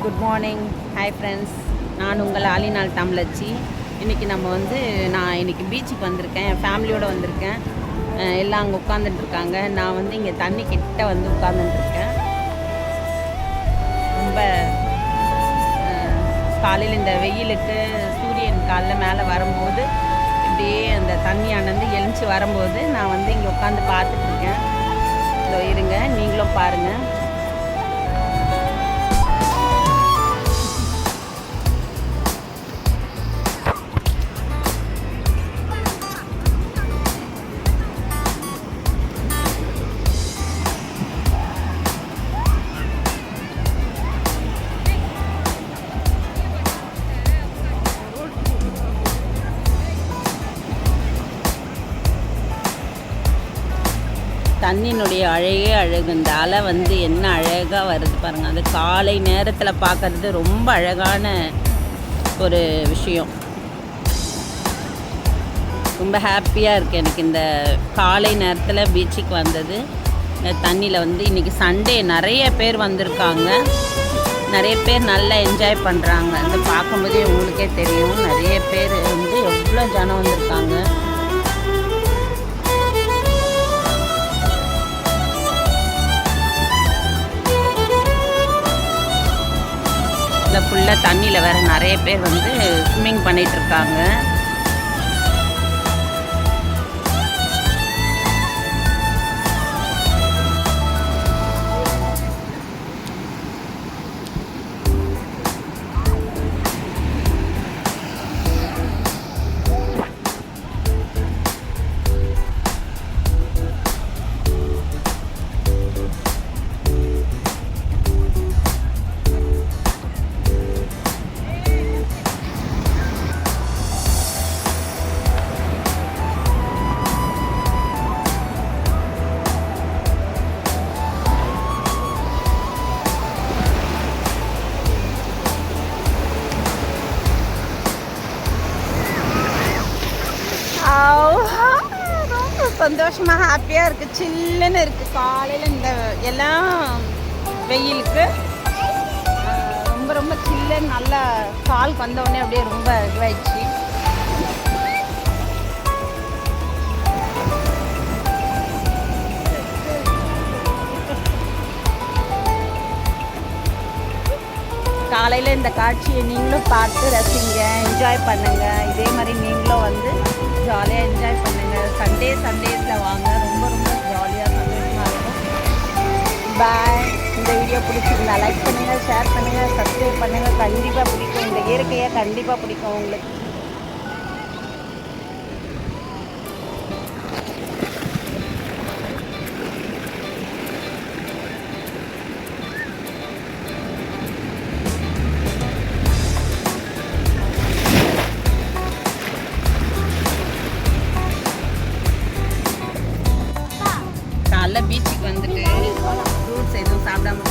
Good morning. Hi friends, நான் உங்கள் ஆலினால் தமிழச்சி. இன்றைக்கி நான் இன்றைக்கி பீச்சுக்கு வந்திருக்கேன். என் ஃபேமிலியோடு வந்திருக்கேன். எல்லாம் அங்கே உட்காந்துட்டுருக்காங்க. நான் இங்கே தண்ணி கிட்ட உட்காந்துட்டுருக்கேன். ரொம்ப காலையில் இந்த வெயிலுக்கு சூரியன் காலையில் மேலே வரும்போது இப்படியே அந்த தண்ணி அணந்து எழுச்சி வரும்போது நான் இங்கே உட்காந்து பார்த்துட்ருக்கேன். இதோ இருங்க, நீங்களும் பாருங்கள். தண்ணியினுடைய அழகே அழகு. இந்த அலை என்ன அழகாக வருது பாருங்கள். அது காலை நேரத்தில் பார்க்குறது ரொம்ப அழகான ஒரு விஷயம். ரொம்ப ஹாப்பியாக இருக்குது எனக்கு இந்த காலை நேரத்தில் பீச்சுக்கு வந்தது. இந்த தண்ணியில் இன்றைக்கி சண்டே நிறைய பேர் வந்திருக்காங்க. நிறைய பேர் நல்லா என்ஜாய் பண்ணுறாங்க. இந்த பார்க்கும்போதே உங்களுக்கே தெரியும் நிறைய பேர் எவ்வளோ ஜனம் வந்திருக்காங்க. இந்த ஃபுல்லாக தண்ணியில் வேறு நிறைய பேர் ஸ்விம்மிங் பண்ணிகிட்ருக்காங்க. ரொம்ப சந்தோஷமாக ஹாப்பியாக இருக்குது. சில்லுன்னு இருக்குது. காலையில் இந்த எல்லாம் வெயிலுக்கு ரொம்ப ரொம்ப சில்லுன்னு நல்லா கால் வந்தவுடனே அப்படியே ரொம்ப இதுவாயிடுச்சு. காலையில் இந்த காட்சியை நீங்களும் பார்த்து ரசிங்க, என்ஜாய் பண்ணுங்கள். இதே மாதிரி நீங்களும் ஜாலியாக என்ஜாய் பண்ணுங்கள். சண்டேஸில் வாங்க, ரொம்ப ரொம்ப ஜாலியாக சந்தோஷமாக இருக்கும். பாய். இந்த வீடியோ பிடிச்சிருந்தா லைக் பண்ணுங்கள், ஷேர் பண்ணுங்கள், சப்ஸ்கிரைப் பண்ணுங்கள். கண்டிப்பாக பிடிக்கும். இந்த இயற்கையை கண்டிப்பாக பிடிக்கும் உங்களுக்கு. பீச்சுக்கு ஃப்ரூட்ஸ் எதுவும் சாப்பிடாம